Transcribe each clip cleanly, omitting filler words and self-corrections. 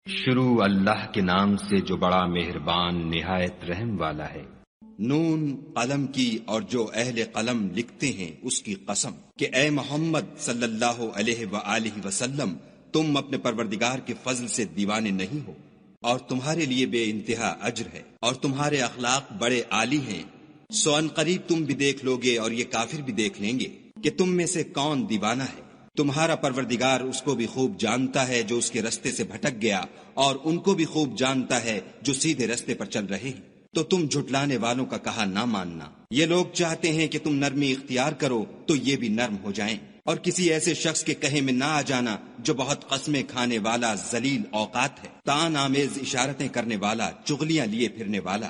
شروع اللہ کے نام سے جو بڑا مہربان نہایت رحم والا ہے۔ نون قلم کی اور جو اہل قلم لکھتے ہیں اس کی قسم کہ اے محمد صلی اللہ علیہ وآلہ وسلم، تم اپنے پروردگار کے فضل سے دیوانے نہیں ہو، اور تمہارے لیے بے انتہا اجر ہے، اور تمہارے اخلاق بڑے عالی ہیں۔ سو ان قریب تم بھی دیکھ لوگے اور یہ کافر بھی دیکھ لیں گے کہ تم میں سے کون دیوانہ ہے۔ تمہارا پروردگار اس کو بھی خوب جانتا ہے جو اس کے رستے سے بھٹک گیا، اور ان کو بھی خوب جانتا ہے جو سیدھے رستے پر چل رہے ہیں۔ تو تم جھٹلانے والوں کا کہا نہ ماننا۔ یہ لوگ چاہتے ہیں کہ تم نرمی اختیار کرو تو یہ بھی نرم ہو جائیں، اور کسی ایسے شخص کے کہے میں نہ آ جانا جو بہت قسمیں کھانے والا ذلیل اوقات ہے، طعن آمیز اشارتیں کرنے والا، چغلیاں لیے پھرنے والا،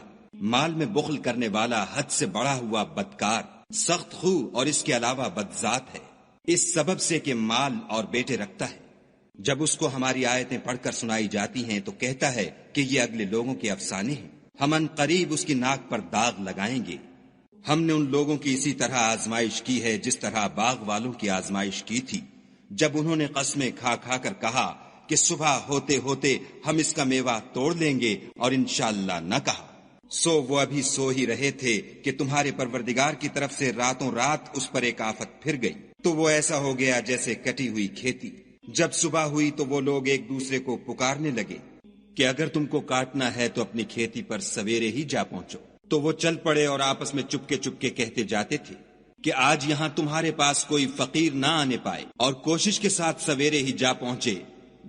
مال میں بخل کرنے والا، حد سے بڑا ہوا بدکار، سخت خو اور اس کے علاوہ بدذات ہے، اس سبب سے کہ مال اور بیٹے رکھتا ہے۔ جب اس کو ہماری آیتیں پڑھ کر سنائی جاتی ہیں تو کہتا ہے کہ یہ اگلے لوگوں کے افسانے ہیں، ہم ان قریب اس کی ناک پر داغ لگائیں گے۔ ہم نے ان لوگوں کی اسی طرح آزمائش کی ہے جس طرح باغ والوں کی آزمائش کی تھی، جب انہوں نے قسمیں کھا کھا کر کہا کہ صبح ہوتے ہوتے ہم اس کا میوہ توڑ لیں گے، اور انشاءاللہ نہ کہا۔ سو وہ ابھی سو ہی رہے تھے کہ تمہارے پروردگار کی طرف سے راتوں رات اس پر ایک آفت پھر گئی، تو وہ ایسا ہو گیا جیسے کٹی ہوئی کھیتی۔ جب صبح ہوئی تو وہ لوگ ایک دوسرے کو پکارنے لگے کہ اگر تم کو کاٹنا ہے تو اپنی کھیتی پر سویرے ہی جا پہنچو۔ تو وہ چل پڑے اور آپس میں چپکے چپکے کہتے جاتے تھے کہ آج یہاں تمہارے پاس کوئی فقیر نہ آنے پائے، اور کوشش کے ساتھ سویرے ہی جا پہنچے،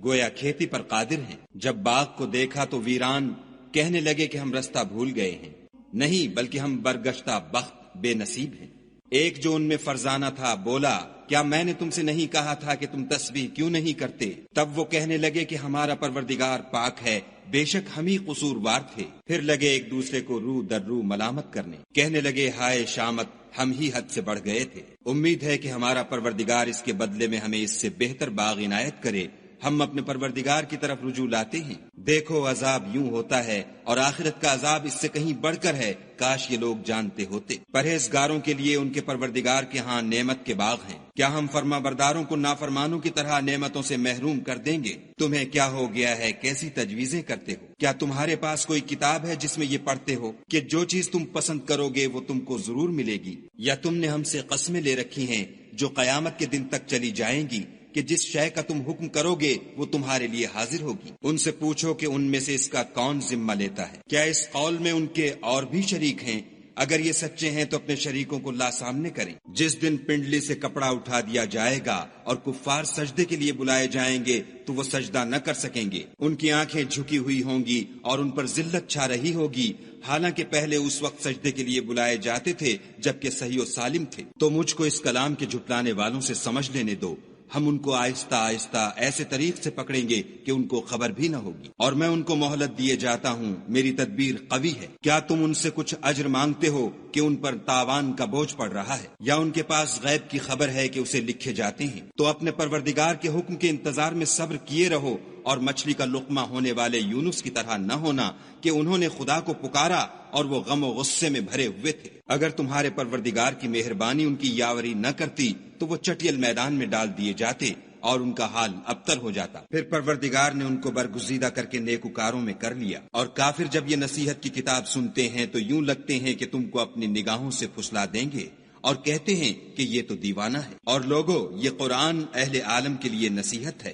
گویا کھیتی پر قادر ہیں۔ جب باغ کو دیکھا تو ویران، کہنے لگے کہ ہم رستہ بھول گئے ہیں، نہیں بلکہ ہم برگشتہ بخت بے نصیب ہیں۔ ایک جو ان میں فرزانہ تھا بولا، کیا میں نے تم سے نہیں کہا تھا کہ تم تسبیح کیوں نہیں کرتے؟ تب وہ کہنے لگے کہ ہمارا پروردگار پاک ہے، بے شک ہم ہی قصوروار تھے۔ پھر لگے ایک دوسرے کو رو در رو ملامت کرنے، کہنے لگے ہائے شامت، ہم ہی حد سے بڑھ گئے تھے۔ امید ہے کہ ہمارا پروردگار اس کے بدلے میں ہمیں اس سے بہتر باغ عنایت کرے۔ ہم اپنے پروردگار کی طرف رجوع لاتے ہیں۔ دیکھو عذاب یوں ہوتا ہے، اور آخرت کا عذاب اس سے کہیں بڑھ کر ہے، کاش یہ لوگ جانتے ہوتے۔ پرہیزگاروں کے لیے ان کے پروردگار کے ہاں نعمت کے باغ ہیں۔ کیا ہم فرما برداروں کو نافرمانوں کی طرح نعمتوں سے محروم کر دیں گے؟ تمہیں کیا ہو گیا ہے، کیسی تجویزیں کرتے ہو؟ کیا تمہارے پاس کوئی کتاب ہے جس میں یہ پڑھتے ہو کہ جو چیز تم پسند کرو گے وہ تم کو ضرور ملے گی؟ یا تم نے ہم سے قسمیں لے رکھی ہیں جو قیامت کے دن تک چلی جائیں گی کہ جس شے کا تم حکم کرو گے وہ تمہارے لیے حاضر ہوگی؟ ان سے پوچھو کہ ان میں سے اس کا کون ذمہ لیتا ہے؟ کیا اس قول میں ان کے اور بھی شریک ہیں؟ اگر یہ سچے ہیں تو اپنے شریکوں کو لا سامنے کریں۔ جس دن پنڈلی سے کپڑا اٹھا دیا جائے گا اور کفار سجدے کے لیے بلائے جائیں گے تو وہ سجدہ نہ کر سکیں گے، ان کی آنکھیں جھکی ہوئی ہوں گی اور ان پر ذلت چھا رہی ہوگی، حالانکہ پہلے اس وقت سجدے کے لیے بلائے جاتے تھے جبکہ صحیح و سالم تھے۔ تو مجھ کو اس کلام کے جھٹلانے والوں سے سمجھ لینے دو، ہم ان کو آہستہ آہستہ ایسے طریق سے پکڑیں گے کہ ان کو خبر بھی نہ ہوگی، اور میں ان کو مہلت دیے جاتا ہوں، میری تدبیر قوی ہے۔ کیا تم ان سے کچھ اجر مانگتے ہو کہ ان پر تاوان کا بوجھ پڑ رہا ہے، یا ان کے پاس غیب کی خبر ہے کہ اسے لکھے جاتے ہیں؟ تو اپنے پروردگار کے حکم کے انتظار میں صبر کیے رہو، اور مچھلی کا لقمہ ہونے والے یونس کی طرح نہ ہونا کہ انہوں نے خدا کو پکارا اور وہ غم و غصے میں بھرے ہوئے تھے۔ اگر تمہارے پروردگار کی مہربانی ان کی یاوری نہ کرتی تو وہ چٹیل میدان میں ڈال دیے جاتے اور ان کا حال ابتر ہو جاتا۔ پھر پروردگار نے ان کو برگزیدہ کر کے نیکوکاروں میں کر لیا۔ اور کافر جب یہ نصیحت کی کتاب سنتے ہیں تو یوں لگتے ہیں کہ تم کو اپنی نگاہوں سے پھسلا دیں گے، اور کہتے ہیں کہ یہ تو دیوانہ ہے۔ اور لوگو، یہ قرآن اہل عالم کے لیے نصیحت ہے۔